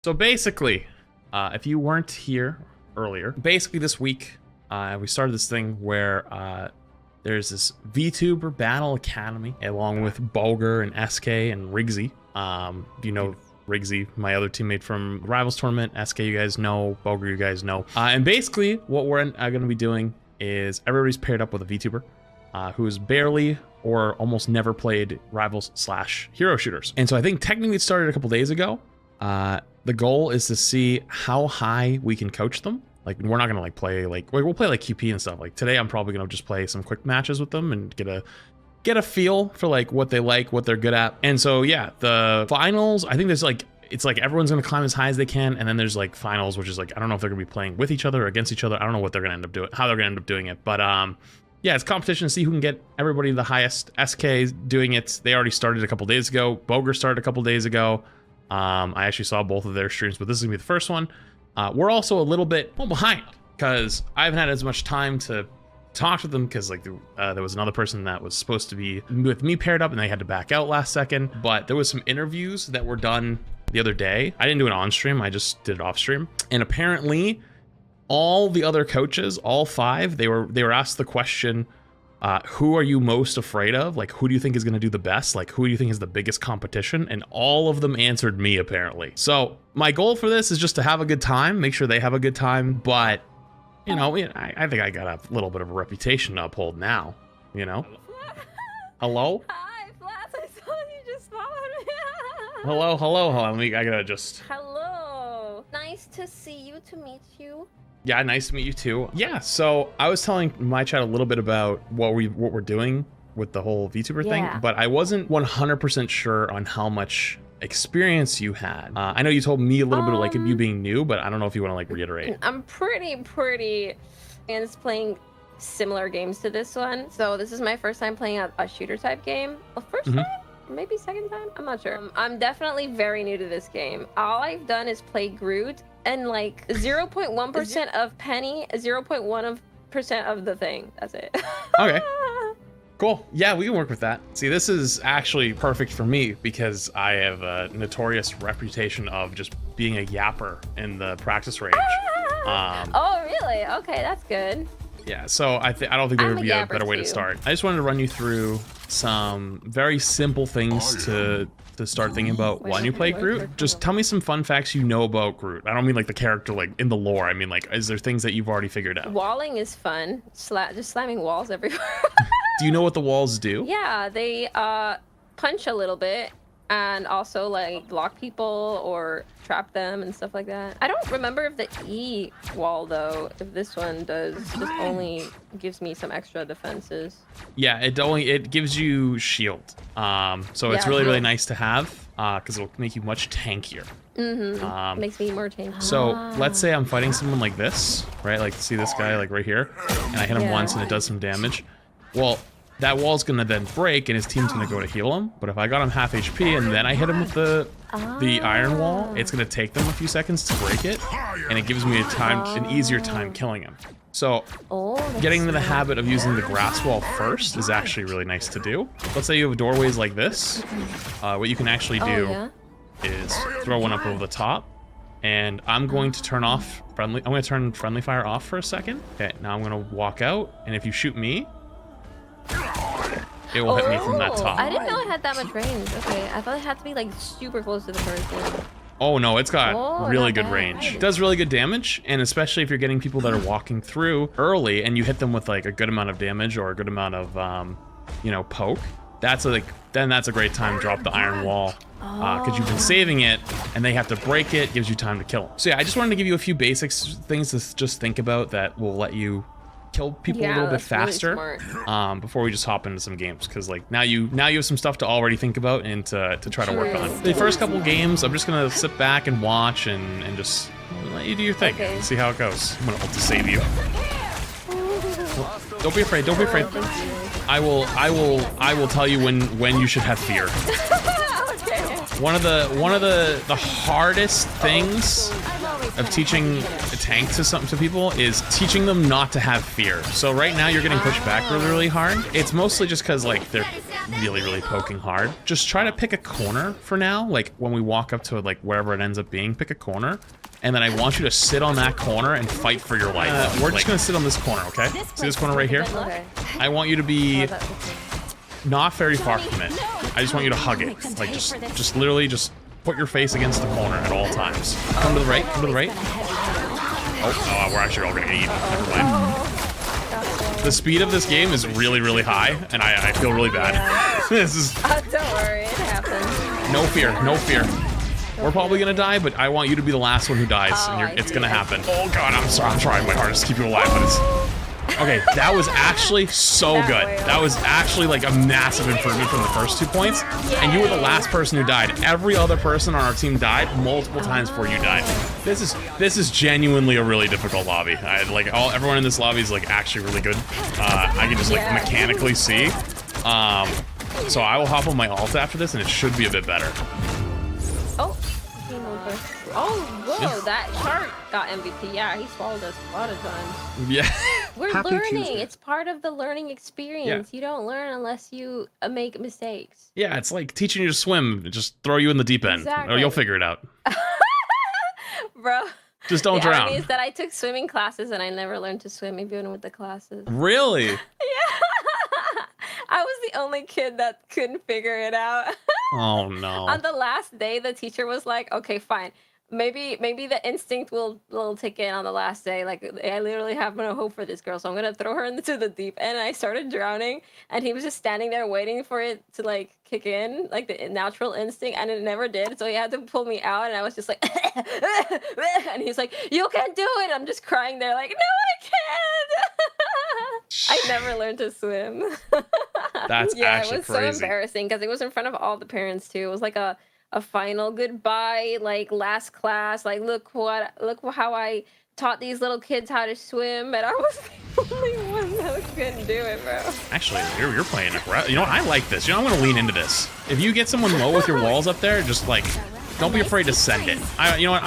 So basically, if you weren't here earlier, basically this week, we started this thing where there's this VTuber Battle Academy along with Bulger and SK and Rigsy. You know Rigsy, my other teammate from the Rivals Tournament. SK, you guys know. Bulger, you guys know. And basically, what we're going to be doing is everybody's paired up with a VTuber who's barely or almost never played Rivals/Hero shooters. And so I think technically it started a couple days ago. The goal is to see how high we can coach them. Like, we're not gonna play we'll play like QP and stuff. Like today, I'm probably gonna just play some quick matches with them and get a feel for what they like, what they're good at. And so yeah, the finals, I think there's it's everyone's gonna climb as high as they can, and then there's finals, which is I don't know if they're gonna be playing with each other or against each other. I don't know what they're gonna end up doing, how they're gonna end up doing it. But yeah, it's competition to see who can get everybody the highest. SK doing it. They already started a couple days ago. Boger started a couple days ago. I actually saw both of their streams, but this is gonna be the first one. We're also a little bit behind because I haven't had as much time to talk to them because there was another person that was supposed to be with me paired up and they had to back out last second. But there was some interviews that were done the other day. I didn't do it on stream, I just did it off stream. And apparently all the other coaches, all 5, they were asked the question, who are you most afraid of? Who do you think is going to do the best? Who do you think is the biggest competition? And all of them answered me, apparently. So my goal for this is just to have a good time, make sure they have a good time. But, you know, I think I got a little bit of a reputation to uphold now, you know? Hello? Hi, Flats. I saw you just followed me. Hello. I gotta just... Hello. Nice to see you, to meet you. Yeah, nice to meet you too. Yeah, so I was telling my chat a little bit about what we're doing with the whole VTuber thing, but I wasn't 100% sure on how much experience you had. I know you told me a little bit of you being new, but I don't know if you want to reiterate. I'm pretty and playing similar games to this one. So this is my first time playing a shooter type game. Well, first time? Maybe second time? I'm not sure. I'm definitely very new to this game. All I've done is play Groot and 0.1% of Penny, 0.1% of the thing. That's it. Okay. Cool. Yeah, we can work with that. See, this is actually perfect for me because I have a notorious reputation of just being a yapper in the practice range. Oh, really? Okay, that's good. Yeah, so I don't think there would be a better way to start. I just wanted to run you through some very simple things to start thinking about when you play Groot. Just tell me some fun facts you know about Groot. I don't mean the character in the lore. I mean is there things that you've already figured out? Walling is fun. Just slamming walls everywhere. Do you know what the walls do? Yeah, they punch a little bit and also block people or trap them and stuff like that. I don't remember if the E wall though, if this one does, just only gives me some extra defenses. Yeah, it gives you shield. So it's really nice to have because it'll make you much tankier. Makes me more tanky. So let's say I'm fighting someone like this, right? See this guy right here, and I hit him once and it does some damage. Well, that wall's gonna then break and his team's gonna go to heal him. But if I got him half HP and then I hit him with the iron wall, it's gonna take them a few seconds to break it, and it gives me an easier time killing him. So getting into the habit of using the grass wall first is actually really nice to do. Let's say you have doorways like this. What you can actually do is throw one up over the top, and I'm going to turn off friendly. I'm going to turn friendly fire off for a second. Okay, now I'm going to walk out, and if you shoot me, it will hit me from that top. I didn't know it had that much range. Okay, I thought it had to be super close to the person. Oh no, it's got really good range. It does really good damage, and especially if you're getting people that are walking through early and you hit them with a good amount of damage or a good amount of poke. That's a great time to drop the iron wall because you've been saving it and they have to break it. Gives you time to kill them. So yeah, I just wanted to give you a few basics things to just think about that will let you kill people a little bit faster before we just hop into some games, because now you have some stuff to already think about and to try to work on. The first couple games, I'm just gonna sit back and watch and just let you do your thing. Okay. See how it goes. I'm gonna ult to save you. Don't be afraid. Don't be afraid. I will tell you when you should have fear. Okay. One of the hardest things of teaching a tank to people is teaching them not to have fear. So right now you're getting pushed back really hard. It's mostly just because like they're really poking hard. Just try to pick a corner for now. Like when we walk up to like wherever it ends up being, pick a corner. And then I want you to sit on that corner and fight for your life. We're just gonna sit on this corner, okay? See this corner right here? Okay. I want you to be not very far from it. I just want you to hug it. Like just literally just put your face against the corner at all times. Come to the right, come to the right. Oh, we're actually all gonna get eaten. Never mind. The speed of this game is really high, and I feel really bad. This is... Don't worry, it happens. No fear, no fear. We're probably gonna die, but I want you to be the last one who dies, and it's gonna happen. Oh god, I'm sorry, I'm trying my hardest to keep you alive, but it's... Okay, that was actually so good. That was actually like a massive improvement from the first 2 points. And you were the last person who died. Every other person on our team died multiple times before you died. This is genuinely a really difficult lobby. Everyone in this lobby is like actually really good. I can just like mechanically see. So I will hop on my ult after this, and it should be a bit better. Oh, game over. Oh, whoa, that shark got MVP. Yeah, he swallowed us a lot of times. Yeah. We're Happy learning. Tuesday. It's part of the learning experience. You don't learn unless you make mistakes. Yeah, it's like teaching you to swim. Just throw you in the deep end. Exactly. Or you'll figure it out. Bro. Just don't drown. The irony is that I took swimming classes and I never learned to swim even with the classes. Really? Yeah. I was the only kid that couldn't figure it out. Oh no. On the last day, the teacher was like, okay, fine. Maybe the instinct will take in on the last day. Like, I literally have no hope for this girl, so I'm gonna throw her into the deep end. And I started drowning, and he was just standing there waiting for it to like kick in, like the natural instinct, and it never did. So he had to pull me out, and I was just like, and he's like, "You can do it." I'm just crying there, like, "No, I can't." I never learned to swim. That's actually it was crazy. so embarrassing because it was in front of all the parents too. It was like a final goodbye, like last class, like look how I taught these little kids how to swim, and I was the only one that couldn't do it, bro. Actually, you're playing aggressive. You know what? I like this. You know, I'm gonna lean into this. If you get someone low with your walls up there, just like, don't be afraid to send it. You know what?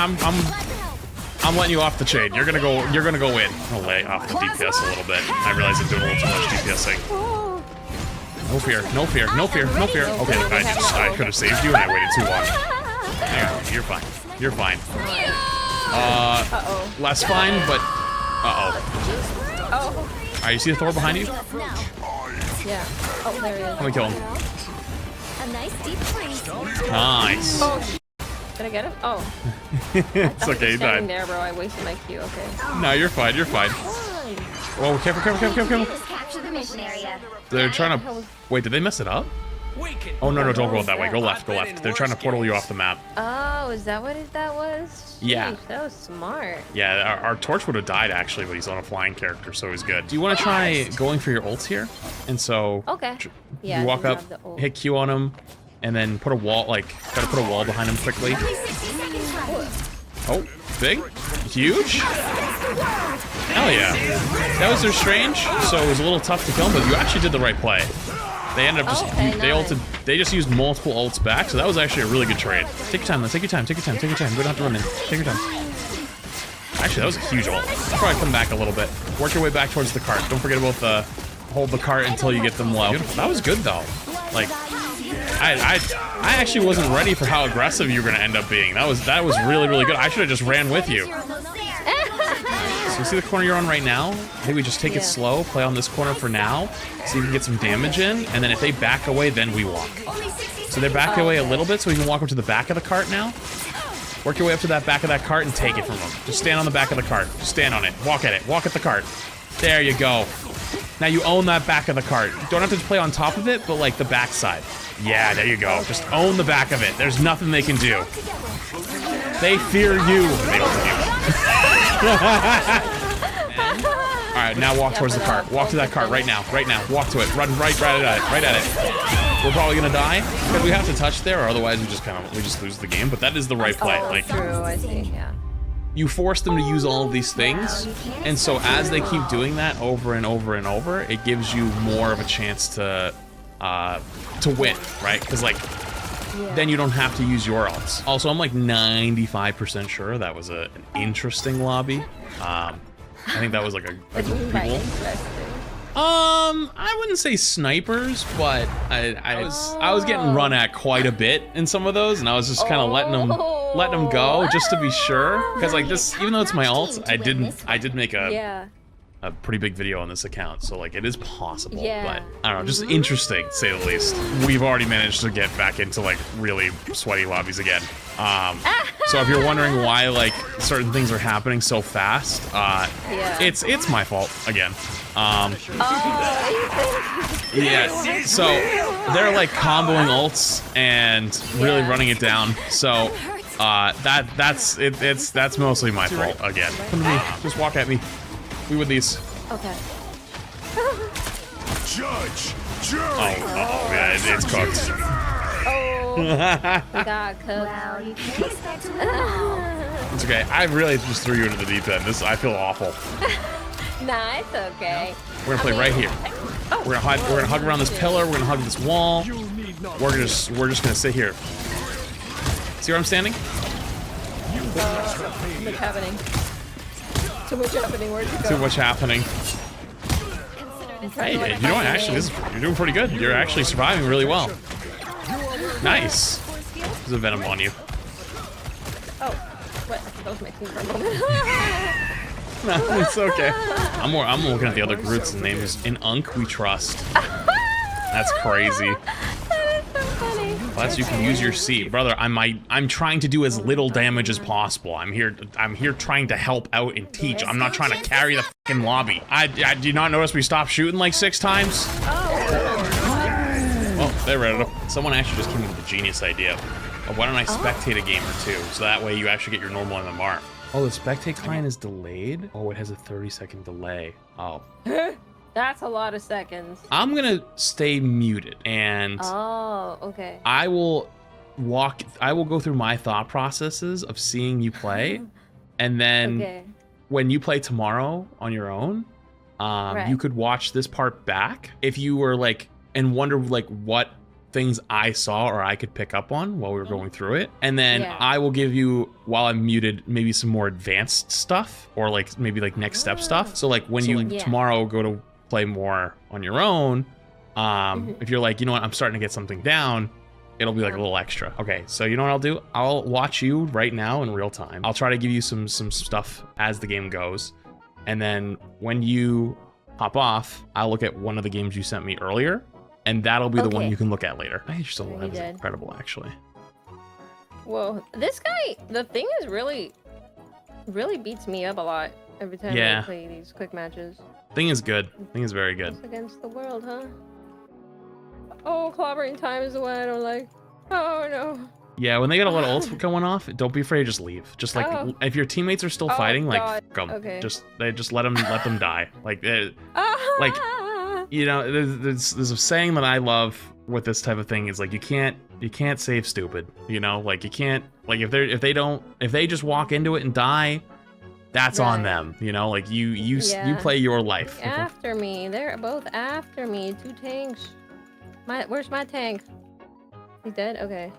I'm letting you off the chain. You're gonna go in. I'll lay off the DPS a little bit. I realize I'm doing a little too much DPSing. No fear, no fear, no fear, no fear. Okay, I could have saved you and I waited too long. Hang on, you're fine. You're fine. Less fine, but Oh. Alright, you see the Thor behind you? Yeah. Oh, there he is. Let me kill him. A nice deep freeze. Nice. Oh, did I get him? Oh. It's okay, he Standing died. there, bro. I wasted my Q. Okay. No, you're fine, you're fine. Whoa, careful. Capture the mission area. They're trying to... Wait, did they mess it up? Oh, no, don't go that way. Go left. They're trying to portal you off the map. Oh, is that what that was? Yeah. Sheesh, that was smart. Yeah, our torch would have died, actually, but he's on a flying character, so he's good. Do you want to try going for your ults here? And so... Okay. Yeah, you walk I up, have the ult. hit Q on him, and then put a wall, gotta put a wall behind him quickly. Oh, big? Huge? Hell yeah. That was their strange, so it was a little tough to kill him, but you actually did the right play. They ended up just, they just used multiple ults back, so that was actually a really good trade. Take your time, let's take your time. You don't have to run in. Take your time. Actually, that was a huge ult. Probably come back a little bit. Work your way back towards the cart. Don't forget about hold the cart until you get them low. Beautiful. That was good though. Like, I actually wasn't ready for how aggressive you were gonna end up being. That was really good. I should have just ran with you. So you see the corner you're on right now? Maybe we just take it slow, play on this corner for now, so you can get some damage in, and then if they back away, then we walk. So they're back away a little bit, so we can walk up to the back of the cart now. Work your way up to that back of that cart and take it from them. Just stand on the back of the cart. Just stand on it. Walk at it. Walk at the cart. There you go. Now you own that back of the cart. You don't have to play on top of it, but like the back side. Yeah, there you go. Just own the back of it. There's nothing they can do. They fear you. They don't fear you. Alright, now walk towards the cart. Walk to that cart right now. Walk to it. Run right at it. We're probably gonna die because we have to touch there, or otherwise we just lose the game. But that is the right play. Like, True, I see. Yeah. you force them to use all of these things, and so as they keep doing that over and over and over, it gives you more of a chance to win, right? Because like then you don't have to use your ults. Also, I'm like 95% sure that was an interesting lobby. I think that was like a What do you mean by interesting? I wouldn't say snipers, but I was getting run at quite a bit in some of those, and I was just kind of letting them go just to be sure. Because like this, even though it's my ult, I did make a pretty big video on this account, so like it is possible. But I don't know, just interesting to say the least. We've already managed to get back into like really sweaty lobbies again. So if you're wondering why like certain things are happening so fast, it's my fault again. Yeah, so they're like comboing ults and really running it down. So that's mostly my fault again. Come to me, just walk at me. We with these. Okay. Judge. Oh yeah, it's cooked. Oh, we got cooked. Well, you can expect to win. It's okay. I really just threw you into the deep end. I feel awful. Nah, it's okay. We're gonna play right here. We're gonna hug around this pillar. We're gonna hug this wall. We're just gonna sit here. See where I'm standing? What's happening? Too much happening. Where'd you go? Too much happening. Hey, you know what? Actually, you're doing pretty good. You're actually surviving really well. Nice. There's a venom on you. Oh, what? That was my team for a moment. No, it's okay. I'm looking at the other Groots, and name is In Unk We Trust. That's crazy. That is so funny. Plus, you can use your C, brother. I'm trying to do as little damage as possible. I'm here trying to help out and teach. I'm not trying to carry the fucking lobby. I did you not notice we stopped shooting like 6 times? Oh, they read it. Someone actually just came up with a genius idea. Why don't I spectate a game or two, so that way you actually get your normal MMR. Oh, the spectate client is delayed? Oh, it has a 30-second delay. Oh. That's a lot of seconds. I'm gonna stay muted, and Oh, okay. I will go through my thought processes of seeing you play, and then when you play tomorrow on your own, you could watch this part back if you were like, and wonder like what things I saw or I could pick up on while we were going through it. And then I will give you, while I'm muted, maybe some more advanced stuff, or like maybe like next step stuff. So like when you tomorrow go to play more on your own, if you're like, you know what, I'm starting to get something down, it'll be like a little extra. Okay, so you know what I'll do? I'll watch you right now in real time. I'll try to give you some stuff as the game goes. And then when you hop off, I'll look at one of the games you sent me earlier, and that'll be the one you can look at later. I think you're still alive. Is incredible, actually. Whoa, this guy, the thing is really beats me up a lot every time I play these quick matches. Thing is good. Thing is very good. It's against the world, huh? Oh, clobbering time is the one I don't like. Oh no. Yeah, when they get a lot of ults going off, don't be afraid to just leave. Just like if your teammates are still fighting, like fuck 'em. Just let them die. Like like you know, there's a saying that I love with this type of thing is like you can't save stupid. You know, like you can't, like if they just walk into it and die, that's on them. You know, like you play your life. After me, they're both after me. 2 tanks. Where's my tank? He's dead. Okay.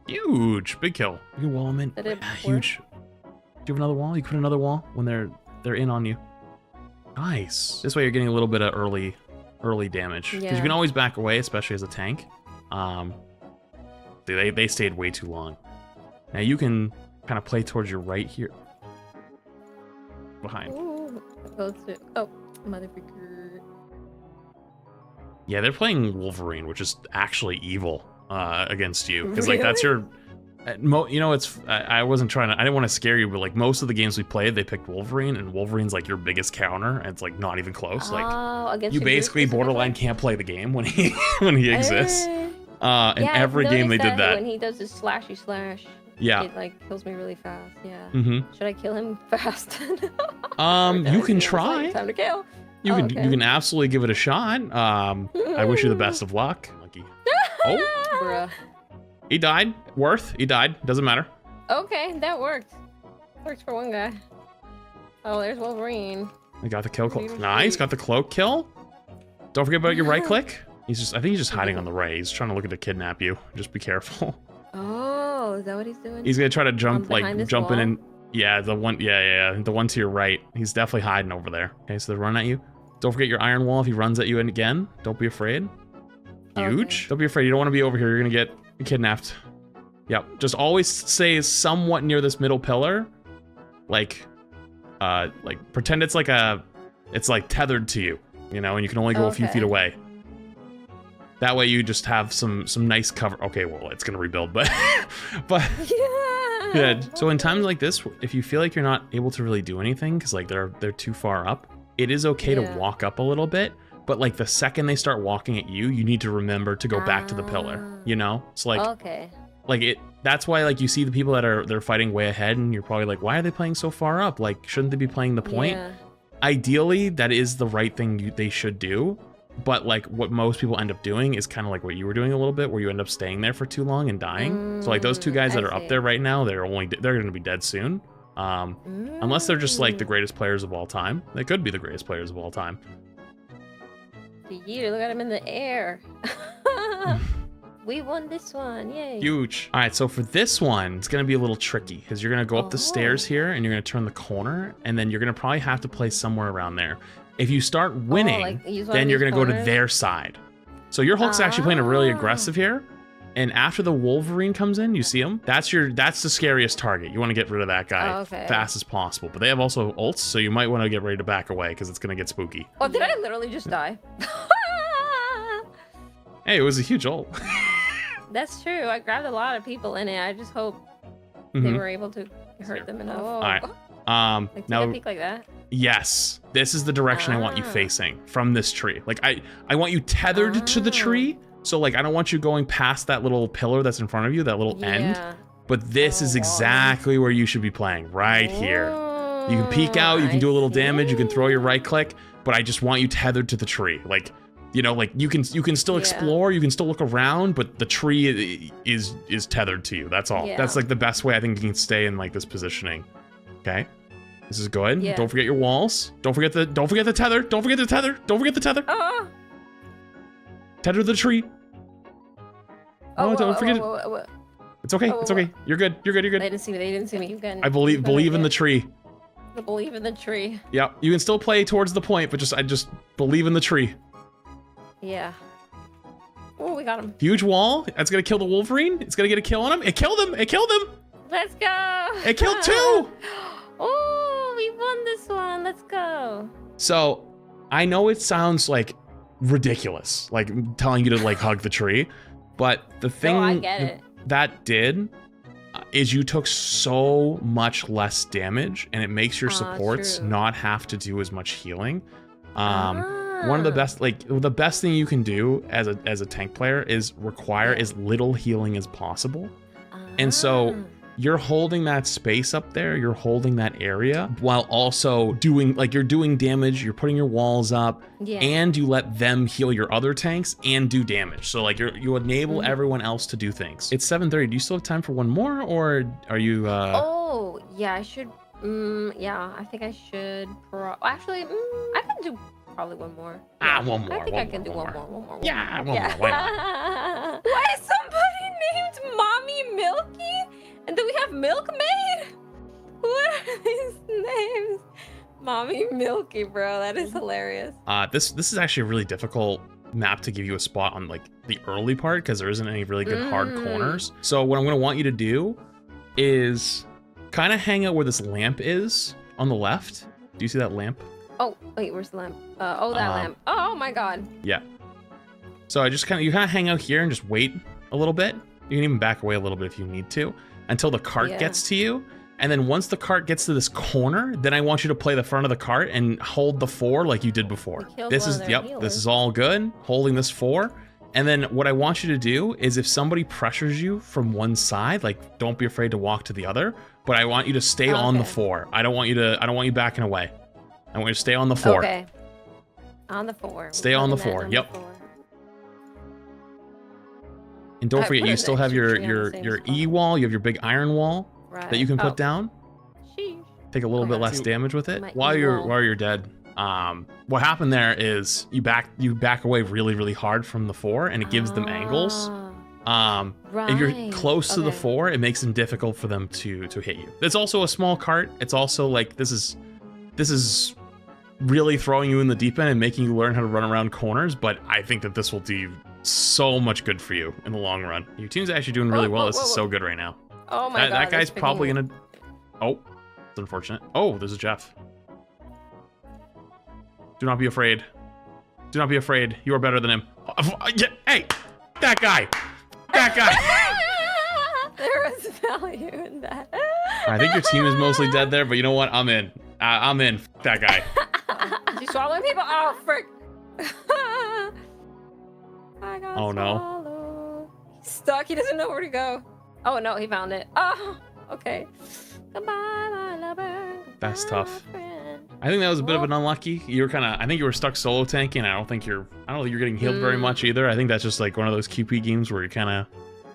Huge, big kill. You can wall them in. Huge. Do you have another wall? You can put another wall when they're in on you. Nice. This way you're getting a little bit of early damage, because you can always back away, especially as a tank. They stayed way too long. Now you can kind of play towards your right here, behind. Ooh, oh, motherfucker. Yeah, they're playing Wolverine, which is actually evil against you, because like that's your. You know, I wasn't trying to. I didn't want to scare you, but like most of the games we played, they picked Wolverine, and Wolverine's like your biggest counter, and it's like not even close. Like you basically borderline can't play the game when he exists. In every game they did that. When he does his slashy slash, it like kills me really fast. Yeah. Should I kill him fast? You can try. Time to kill. You can absolutely give it a shot. I wish you the best of luck. Lucky. Oh. Bruh. He died. He died. Doesn't matter. Okay, that worked. Works for one guy. Oh, there's Wolverine. I got the kill. Nice. Got the cloak kill. Don't forget about your right click. I think he's just hiding on the right. He's trying to look at to kidnap you. Just be careful. is that what he's doing? He's gonna try to jump, like behind this jumping wall? in. Yeah, the one. Yeah. The one to your right. He's definitely hiding over there. Okay, so they run at you. Don't forget your iron wall if he runs at you again. Don't be afraid. Huge. Okay. Don't be afraid. You don't want to be over here. You're gonna get kidnapped. Yep. Just always stay somewhat near this middle pillar. Like pretend it's like tethered to you, you know, and you can only go a few feet away. That way you just have some nice cover. Okay, well, it's gonna rebuild, but yeah. So in times like this, if you feel like you're not able to really do anything because like they're too far up, it is okay to walk up a little bit. But like the second they start walking at you, you need to remember to go back to the pillar. You know, it's like that's why like you see the people that they're fighting way ahead, and you're probably like, why are they playing so far up? Like, shouldn't they be playing the point? Yeah. Ideally, that is the right thing they should do. But like what most people end up doing is kind of like what you were doing a little bit, where you end up staying there for too long and dying. So like those two guys that are up there right now, they're going to be dead soon. Unless they're just like the greatest players of all time. They could be the greatest players of all time. Yeah, look at him in the air. We won this one, yay. Huge. All right, so for this one, it's gonna be a little tricky because you're gonna go up the stairs here and you're gonna turn the corner, and then you're gonna probably have to play somewhere around there. If you start winning, then you're gonna go to their side. So your Hulk's actually playing a really aggressive here. And after the Wolverine comes in, you see him? That's the scariest target. You want to get rid of that guy fast as possible. But they have also ults, so you might want to get ready to back away because it's gonna get spooky. Oh, did I literally just die? Hey, it was a huge ult. That's true. I grabbed a lot of people in it. I just hope they were able to hurt them enough. All right. Like, now, I peek like that? Yes, this is the direction I want you facing from this tree. Like I want you tethered to the tree. So like I don't want you going past that little pillar that's in front of you, that little end. But this is exactly where you should be playing, right here. You can peek out, you can do a little damage, you can throw your right click, but I just want you tethered to the tree. Like, you know, like you can still explore, you can still look around, but the tree is tethered to you. That's all. That's like the best way I think you can stay in like this positioning. Okay. This is good. Don't forget your walls. Don't forget the tether. Don't forget the tether. Don't forget the tether. Tether to the tree. Don't forget it. It's okay. It's okay. You're good. You're good. You're good. They didn't see me. They didn't see me. You can. I believe in the tree. I believe in the tree. Yeah. You can still play towards the point, but I just believe in the tree. Yeah. Oh, we got him. Huge wall. That's gonna kill the Wolverine. It's gonna get a kill on him. It killed him. It killed him. Let's go. It killed two. Oh, we won this one. Let's go. So, I know it sounds like ridiculous, like telling you to like hug the tree, but the thing that did is you took so much less damage, and it makes your supports not have to do as much healing. One of the best, like the best thing you can do as a tank player is require as little healing as possible. And so you're holding that space up there, you're holding that area while also doing, like you're doing damage, you're putting your walls up, and you let them heal your other tanks and do damage. So like you enable everyone else to do things. It's 7:30. Do you still have time for one more, or are you Oh, yeah, I should yeah, I think I should actually I can do probably one more. One more. I think I can do one more. Yeah, one more. Why not? Why is somebody named Mommy Milky? And do we have Milkmaid? What are these names? Mommy Milky, bro. That is hilarious. This is actually a really difficult map to give you a spot on like the early part because there isn't any really good hard corners. So what I'm gonna want you to do is kind of hang out where this lamp is on the left. Do you see that lamp? Oh, wait, where's the lamp? Oh, that lamp. Oh my god. Yeah. So you kind of hang out here and just wait a little bit. You can even back away a little bit if you need to until the cart gets to you. And then once the cart gets to this corner, then I want you to play the front of the cart and hold the 4 like you did before. This is all good. Holding this 4. And then what I want you to do is if somebody pressures you from one side, like don't be afraid to walk to the other, but I want you to stay on the 4. I don't want you backing away. I want you to stay on the 4. Okay. On the 4. Stay on the 4. Yep. And don't forget, you still have your E wall. You have your big iron wall that you can put down. Sheesh. Take a little bit less damage with it while you're dead. What happened there is you back away really hard from the 4, and it gives them angles. If you're close to the 4, it makes it difficult for them to hit you. It's also a small cart. It's also like this is really throwing you in the deep end and making you learn how to run around corners, but I think that this will do so much good for you in the long run. Your team's actually doing really well. This is so good right now. Oh my god. That guy's probably gonna... Oh, it's unfortunate. Oh, there's a Jeff. Do not be afraid. Do not be afraid. You are better than him. Hey, that guy. That guy. There was value in that. I think your team is mostly dead there, but you know what? I'm in. I'm in. That guy. Is he swallowing people? Oh, frick. I got Oh, no. swallowed. He's stuck. He doesn't know where to go. Oh, no. He found it. Oh, okay. Goodbye, my lover. That's Goodbye, tough. my friend. I think that was a bit of an unlucky. You were kind of... I think you were stuck solo tanking. I don't think you're getting healed very much either. I think that's just like one of those QP games where you kind of...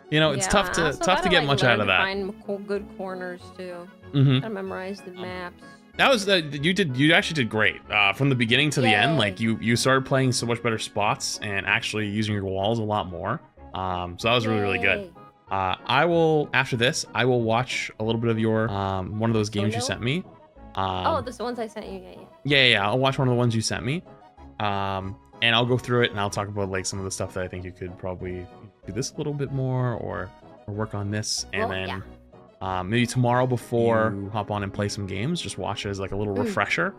You know, it's tough to get much out of that. Find good corners too. Gotta memorize the maps. That was you actually did great from the beginning to the end. Like you started playing so much better spots and actually using your walls a lot more. So that was really good. I will after this I will watch a little bit of your one of those games you sent me. This the ones I sent you. Yeah. I'll watch one of the ones you sent me. And I'll go through it and I'll talk about like some of the stuff that I think you could probably do this a little bit more or work on this, and then maybe tomorrow before you hop on and play some games, just watch it as like a little refresher.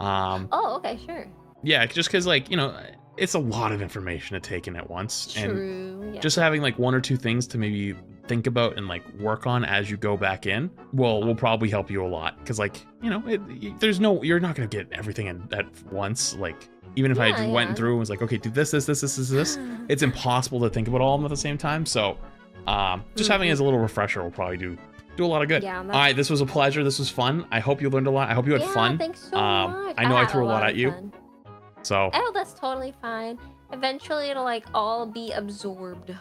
Okay, sure. Yeah, just because like, you know, it's a lot of information to take in at once. True, and just having like 1 or 2 things to maybe think about and like work on as you go back in will probably help you a lot. Because like, you know, you're not going to get everything in at once. Like, even if I went through and was like, okay, do this, it's impossible to think about all of them at the same time. So just having it as a little refresher will probably do a lot of good. All right, this was a pleasure. This was fun. I hope you learned a lot. I hope you had fun. Thanks so much. I know I threw a lot at you. Fun. So. Oh, that's totally fine. Eventually, it'll like all be absorbed.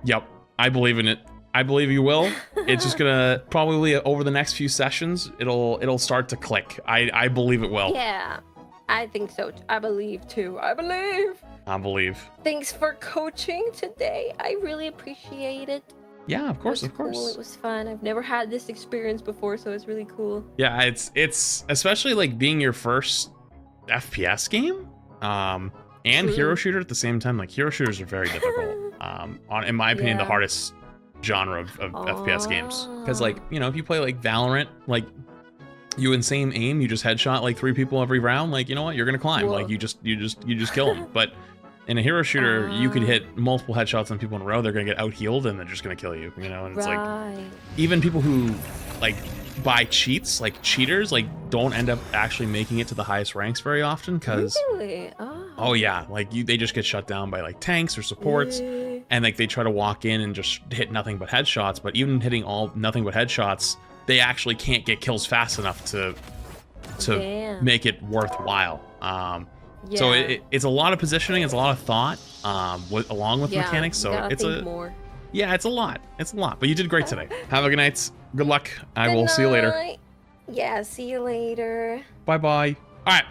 Yep, I believe in it. I believe you will. It's just gonna probably over the next few sessions, it'll start to click. I believe it will. Yeah. I think so. I believe too. I believe. Thanks for coaching today. I really appreciate it. Yeah, of course. Cool. It was fun. I've never had this experience before, so it's really cool. Yeah, it's especially like being your first FPS game, and hero shooter at the same time. Like hero shooters are very difficult. In my opinion, the hardest genre of FPS games. Because like, you know, if you play like Valorant, like you insane aim, you just headshot like 3 people every round, like, you know what, you're gonna climb. Like you just kill them. But in a hero shooter, you could hit multiple headshots on people in a row, they're gonna get out healed and they're just gonna kill you, you know. And it's like, even people who like buy cheats, like cheaters, like don't end up actually making it to the highest ranks very often, because oh yeah, like they just get shut down by like tanks or supports, and like they try to walk in and just hit nothing but headshots. But even hitting nothing but headshots, they actually can't get kills fast enough to make it worthwhile. So it's a lot of positioning, it's a lot of thought, along with mechanics. So it's it's a lot. But you did great today. Have a good night. Good luck. I will see you later. Yeah, see you later. Bye bye. All right,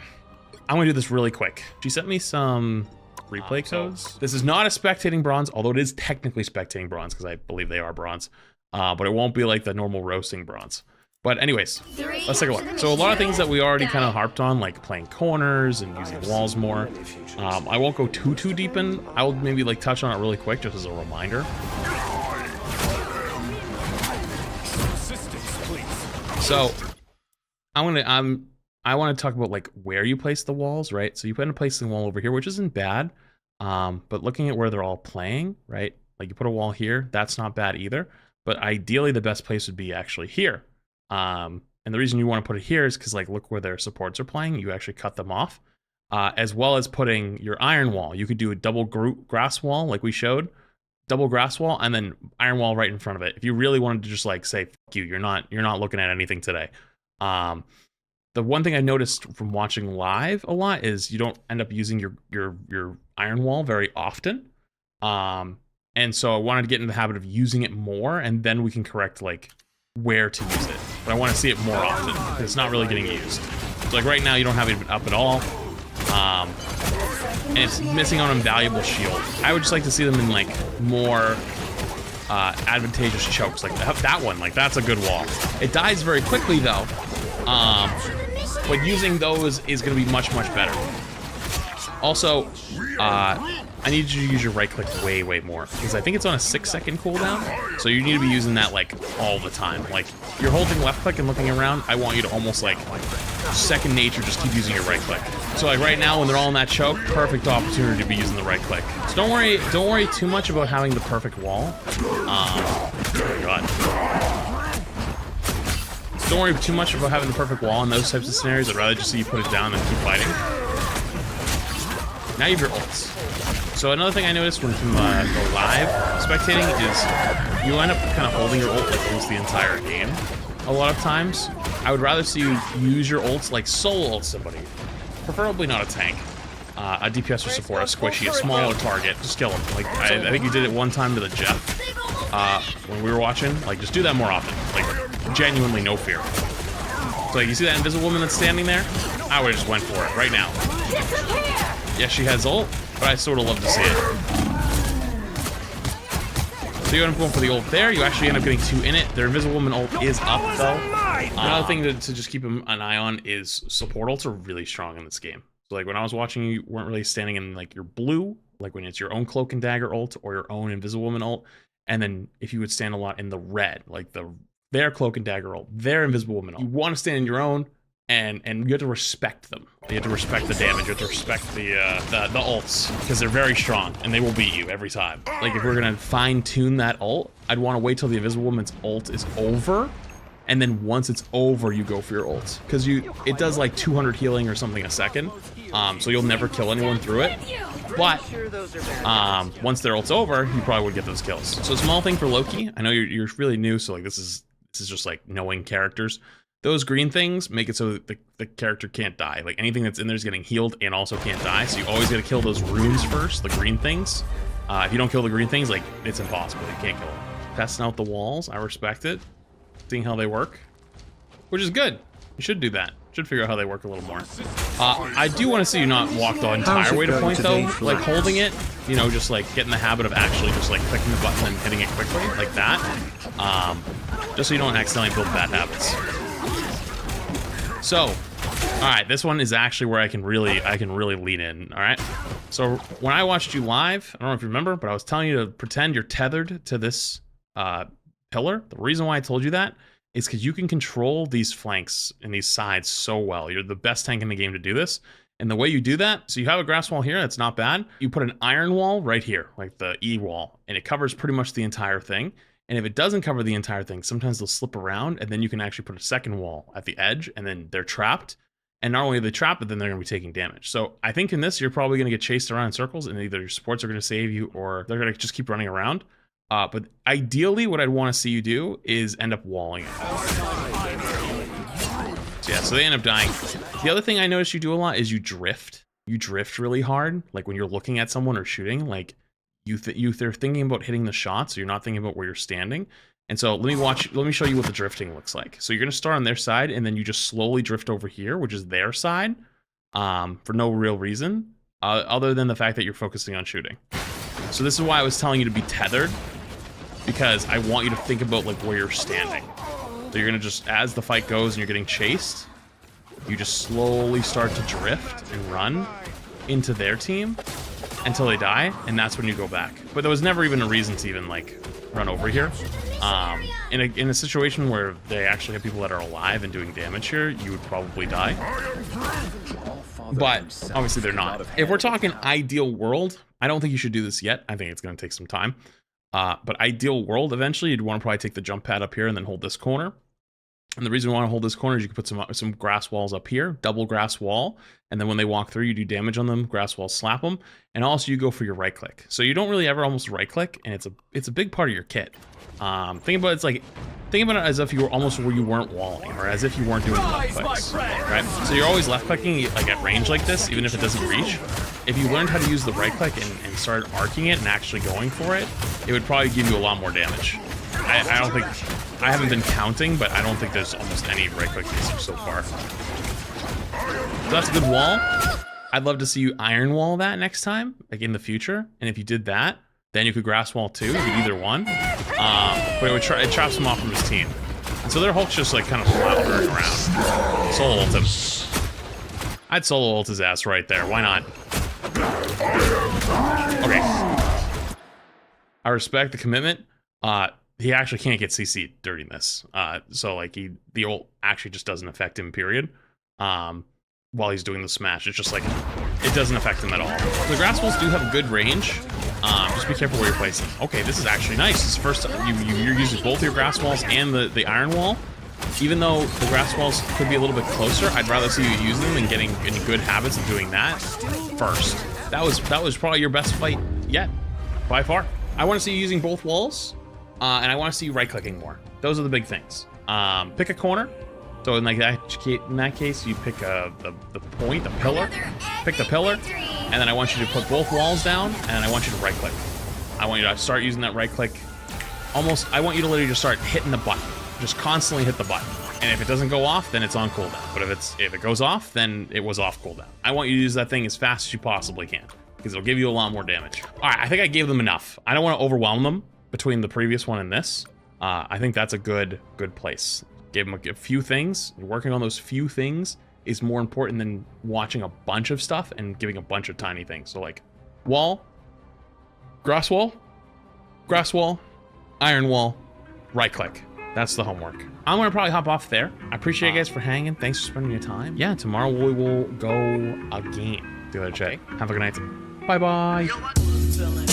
I'm gonna do this really quick. She sent me some replay codes. This is not a spectating bronze, although it is technically spectating bronze because I believe they are bronze. But it won't be like the normal roasting bronze. But anyways, let's take a look. So a lot of things that we already kind of harped on, like playing corners and using walls more. I won't go too deep in. I'll maybe like touch on it really quick just as a reminder. So I want to talk about like where you place the walls, right? So you put in a placing wall over here, which isn't bad. But looking at where they're all playing, right? Like you put a wall here, that's not bad either. But ideally the best place would be actually here. And the reason you want to put it here is because like look where their supports are playing, you actually cut them off. As well as putting your iron wall. You could do a double grass wall like we showed. Double grass wall and then iron wall right in front of it. If you really wanted to just like say, fuck you, you're not looking at anything today. The one thing I noticed from watching live a lot is you don't end up using your iron wall very often. And so I wanted to get in the habit of using it more, and then we can correct like where to use it. But I want to see it more often because it's not really getting used. So like right now you don't have it up at all. And it's missing on a valuable shield. I would just like to see them in like more advantageous chokes. Like that one, like that's a good wall. It dies very quickly though, but using those is going to be much better. Also, I need you to use your right click way more because I think it's on a 6-second cooldown. So you need to be using that like all the time. Like you're holding left click and looking around. I want you to almost like second nature, just keep using your right click. So like right now when they're all in that choke, perfect opportunity to be using the right click. So don't worry too much about having the perfect wall. Oh my god. Don't worry too much about having the perfect wall in those types of scenarios. I'd rather just see you put it down and keep fighting. Now you have your ults. So another thing I noticed when from the live spectating is you end up kind of holding your ult like almost the entire game. A lot of times, I would rather see you use your ults like solo ult somebody, preferably not a tank, a DPS or support, a squishy, a smaller target, just kill him. Like I think you did it one time to the Jeff when we were watching. Like just do that more often. Like genuinely no fear. So like, you see that invisible woman that's standing there? I would have just went for it right now. Yeah, she has ult, but I sort of love to see it. So you end up going for the ult there. You actually end up getting 2 in it. Their invisible woman ult is up though. Another thing to just keep an eye on is support ults are really strong in this game. So like when I was watching, you weren't really standing in like your blue, like when it's your own cloak and dagger ult or your own invisible woman ult. And then if you would stand a lot in the red, like their cloak and dagger ult, their invisible woman ult. You want to stand in your own. And you have to respect them. You have to respect the damage. You have to respect the ults because they're very strong and they will beat you every time. Like if we're gonna fine tune that ult, I'd want to wait till the invisible woman's ult is over, and then once it's over, you go for your ult because it does like 200 healing or something a second. So you'll never kill anyone through it. But once their ult's over, you probably would get those kills. So a small thing for Loki. I know you're really new, so like this is just like knowing characters. Those green things make it so that the character can't die. Like anything that's in there is getting healed and also can't die. So you always gotta kill those runes first, the green things. If you don't kill the green things, like it's impossible. You can't kill them. Testing out the walls, I respect it. Seeing how they work, which is good. You should do that. Should figure out how they work a little more. I do want to see you not walk the entire way to point though, like holding it. You know, just like get in the habit of actually just like clicking the button and hitting it quickly, like that. Just so you don't accidentally build bad habits. So, all right, this one is actually where I can really lean in. All right. So when I watched you live, I don't know if you remember, but I was telling you to pretend you're tethered to this pillar. The reason why I told you that is because you can control these flanks and these sides so well. You're the best tank in the game to do this. And the way you do that, so you have a grass wall here, that's not bad. You put an iron wall right here, like the E wall, and it covers pretty much the entire thing. And if it doesn't cover the entire thing, sometimes they'll slip around, and then you can actually put a second wall at the edge, and then they're trapped. And not only are they trapped, but then they're going to be taking damage. So I think in this, you're probably going to get chased around in circles, and either your supports are going to save you, or they're going to just keep running around. But ideally, what I'd want to see you do is end up walling it. So yeah, so they end up dying. The other thing I noticed you do a lot is you drift. You drift really hard, like when you're looking at someone or shooting, like they're thinking about hitting the shot, so you're not thinking about where you're standing. And so let me show you what the drifting looks like. So you're gonna start on their side, and then you just slowly drift over here, which is their side, for no real reason, other than the fact that you're focusing on shooting. So this is why I was telling you to be tethered, because I want you to think about like where you're standing. So you're gonna just, as the fight goes and you're getting chased, you just slowly start to drift and run into their team until they die, and that's when you go back. But there was never even a reason to even like run over here. In a situation where they actually have people that are alive and doing damage here, you would probably die. But obviously they're not. If we're talking ideal world, I don't think you should do this yet. I think it's going to take some time. But ideal world, eventually you'd want to probably take the jump pad up here and then hold this corner. And the reason we want to hold this corner is you can put some grass walls up here, double grass wall, and then when they walk through, you do damage on them, grass walls slap them, and also you go for your right click. So you don't really ever almost right click, and it's a big part of your kit. Think about it as if you were almost where you weren't walling, or as if you weren't doing left clicks, right? So you're always left clicking like at range like this, even if it doesn't reach. If you learned how to use the right click and started arcing it and actually going for it, it would probably give you a lot more damage. I don't think, I haven't been counting, but I don't think there's almost any right click usage so far. So that's a good wall. I'd love to see you iron wall that next time, like in the future. And if you did that, then you could grass wall too. You could either one. But it traps him off from his team. And so their Hulk's just like kind of floundering around. Solo ult him. I'd solo ult his ass right there. Why not? Okay. I respect the commitment. He actually can't get CC'd during this. So like the ult actually just doesn't affect him, period. While he's doing the smash. It's just like, it doesn't affect him at all. The grass walls do have good range. Just be careful where you're placing. Okay, this is actually nice. This is the first time you're using both your grass walls and the iron wall. Even though the grass walls could be a little bit closer, I'd rather see you use them and getting in good habits of doing that first. That was probably your best fight yet, by far. I want to see you using both walls, and I want to see you right-clicking more. Those are the big things. Pick a corner. So in that case, you pick the point, the pillar. Pick the pillar, and then I want you to put both walls down, and I want you to right-click. I want you to start using that right-click. I want you to literally just start hitting the button. Just constantly hit the button. And if it doesn't go off, then it's on cooldown. But if it goes off, then it was off cooldown. I want you to use that thing as fast as you possibly can, because it'll give you a lot more damage. All right, I think I gave them enough. I don't want to overwhelm them between the previous one and this. I think that's a good place. Give them a few things. Working on those few things is more important than watching a bunch of stuff and giving a bunch of tiny things. So like wall, grass wall, iron wall, right click. That's the homework. I'm gonna probably hop off there. I appreciate you guys for hanging. Thanks for spending your time. Yeah, tomorrow we will go again. Do it, Jay. Have a good night. Bye-bye.